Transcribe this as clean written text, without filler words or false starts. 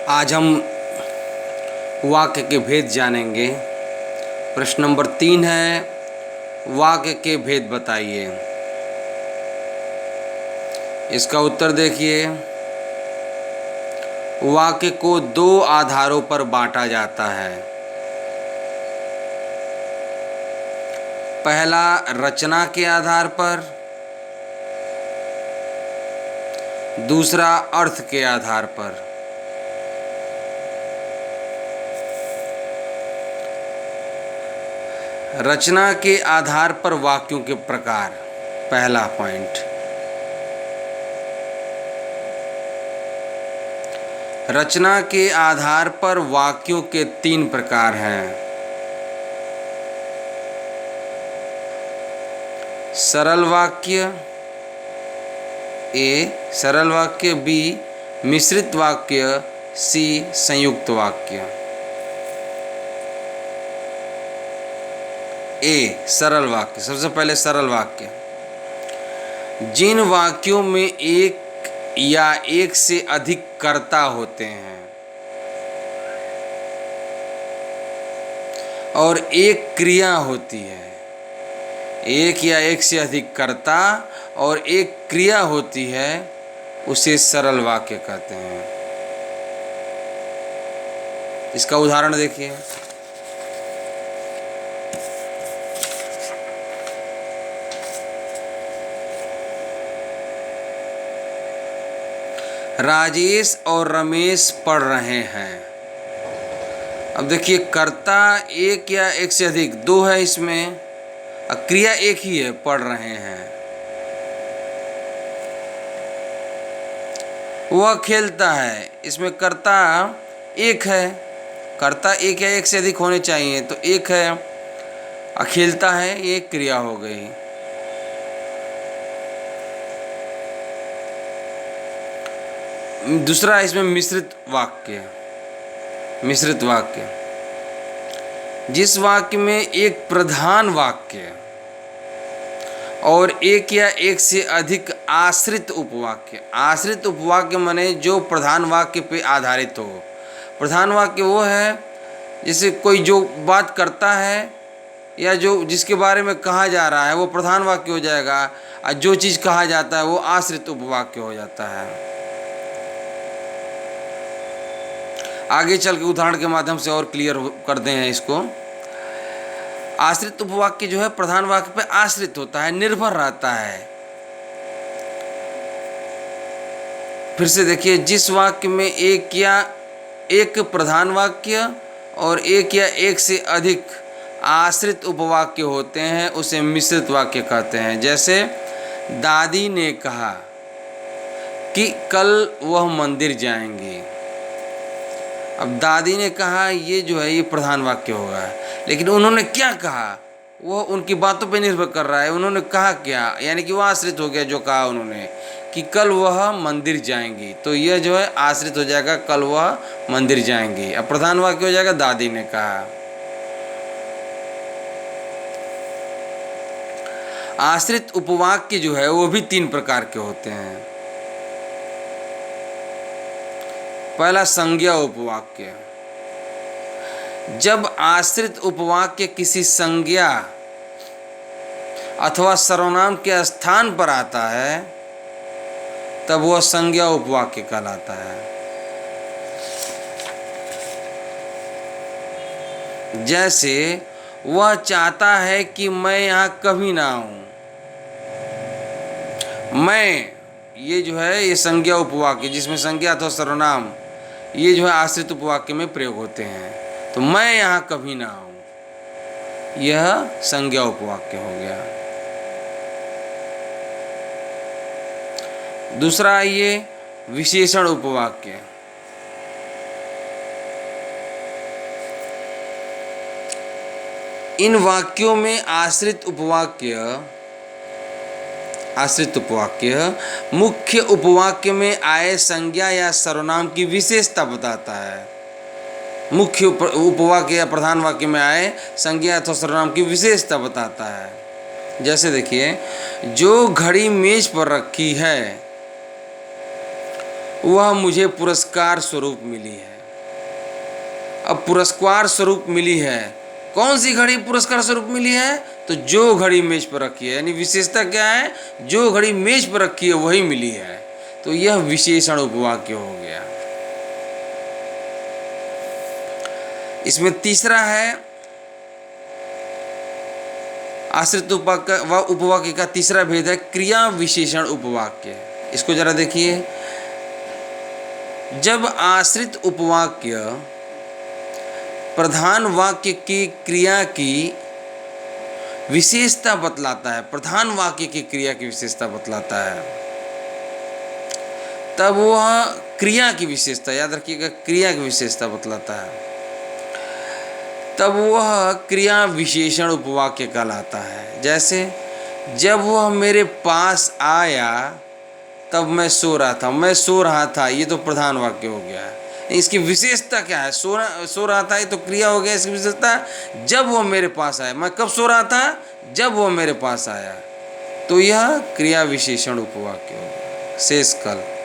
आज हम वाक्य के भेद जानेंगे। प्रश्न नंबर 3 है, वाक्य के भेद बताइए। इसका उत्तर देखिए। वाक्य को 2 आधारों पर बांटा जाता है। पहला रचना के आधार पर, दूसरा अर्थ के आधार पर। रचना के आधार पर वाक्यों के प्रकार। पहला पॉइंट, रचना के आधार पर वाक्यों के 3 प्रकार हैं। सरल वाक्य ए, सरल वाक्य बी, मिश्रित वाक्य सी, संयुक्त वाक्य। ए, सरल वाक्य। सबसे पहले सरल वाक्य, जिन वाक्यों में एक या एक से अधिक कर्ता होते हैं और एक क्रिया होती है। एक या एक से अधिक कर्ता और एक क्रिया होती है, उसे सरल वाक्य कहते हैं। इसका उदाहरण देखिए। राजेश और रमेश पढ़ रहे हैं। अब देखिए, कर्ता एक या एक से अधिक 2 है इसमें, क्रिया एक ही है, पढ़ रहे हैं। वह खेलता है, इसमें कर्ता एक है। कर्ता एक या एक से अधिक होने चाहिए, तो एक है। खेलता है, ये क्रिया हो गई। दूसरा इसमें मिश्रित वाक्य। मिश्रित वाक्य, जिस वाक्य में एक प्रधान वाक्य और एक या एक से अधिक आश्रित उपवाक्य। आश्रित उपवाक्य माने जो प्रधान वाक्य पे आधारित हो। प्रधान वाक्य वो है जैसे कोई जो बात करता है या जो जिसके बारे में कहा जा रहा है, वो प्रधान वाक्य हो जाएगा, और जो चीज़ कहा जाता है वो आश्रित उपवाक्य हो जाता है। आगे चल के उदाहरण के माध्यम से और क्लियर कर दें हैं इसको। आश्रित उपवाक्य जो है प्रधान वाक्य पे आश्रित होता है, निर्भर रहता है। फिर से देखिए, जिस वाक्य में एक या एक प्रधान वाक्य और एक या एक से अधिक आश्रित उपवाक्य होते हैं, उसे मिश्रित वाक्य कहते हैं। जैसे दादी ने कहा कि कल वह मंदिर जाएंगी। अब दादी ने कहा, ये जो है ये प्रधान वाक्य होगा, लेकिन उन्होंने क्या कहा वो उनकी बातों पे निर्भर कर रहा है। उन्होंने कहा क्या, यानी कि वो आश्रित हो गया। जो कहा उन्होंने कि कल वह मंदिर जाएंगी, तो यह जो है आश्रित हो जाएगा, कल वह मंदिर जाएंगी। अब प्रधान वाक्य हो जाएगा दादी ने कहा। आश्रित उपवाक्य जो है वो भी 3 प्रकार के होते हैं। पहला संज्ञा उपवाक्य, जब आश्रित उपवाक्य किसी संज्ञा अथवा सर्वनाम के स्थान पर आता है, तब वह संज्ञा उपवाक्य कहलाता है। जैसे वह चाहता है कि मैं यहाँ कभी ना आऊं। मैं, ये जो है ये संज्ञा उपवाक्य, जिसमें संज्ञा अथवा सर्वनाम ये जो है आश्रित उपवाक्य में प्रयोग होते हैं। तो मैं यहाँ कभी ना आऊं, यह संज्ञा उपवाक्य हो गया। दूसरा ये विशेषण उपवाक्य। इन वाक्यों में आश्रित उपवाक्य मुख्य उपवाक्य में आए संज्ञा या सर्वनाम की विशेषता बताता है। मुख्य उपवाक्य या प्रधान वाक्य में आए संज्ञा अथवा सर्वनाम की विशेषता बताता है। जैसे देखिए, जो घड़ी मेज पर रखी है वह मुझे पुरस्कार स्वरूप मिली है। अब पुरस्कार स्वरूप मिली है। कौन सी घड़ी पुरस्कार स्वरूप मिली है? तो जो घड़ी मेज पर रखी है, यानी विशेषता क्या है? जो घड़ी मेज पर रखी है वही मिली है। तो यह विशेषण उपवाक्य हो गया। इसमें तीसरा है आश्रित उपवाक्य का तीसरा भेद है क्रिया विशेषण उपवाक्य। इसको जरा देखिए। जब आश्रित उपवाक्य प्रधान वाक्य की क्रिया की विशेषता बतलाता है, प्रधान वाक्य की क्रिया की विशेषता बतलाता है, तब वह क्रिया की विशेषता, याद रखिएगा, क्रिया की विशेषता बतलाता है, तब वह क्रिया विशेषण उपवाक्य कहलाता है। जैसे जब वह मेरे पास आया तब मैं सो रहा था, मैं सो रहा था, ये तो प्रधान वाक्य हो गया है। इसकी विशेषता क्या है? सो रहा था, ये तो क्रिया हो गया। इसकी विशेषता जब वो मेरे पास आया। मैं कब सो रहा था? जब वो मेरे पास आया। तो यह क्रिया विशेषण उपवाक्य हो गया। शेष कल।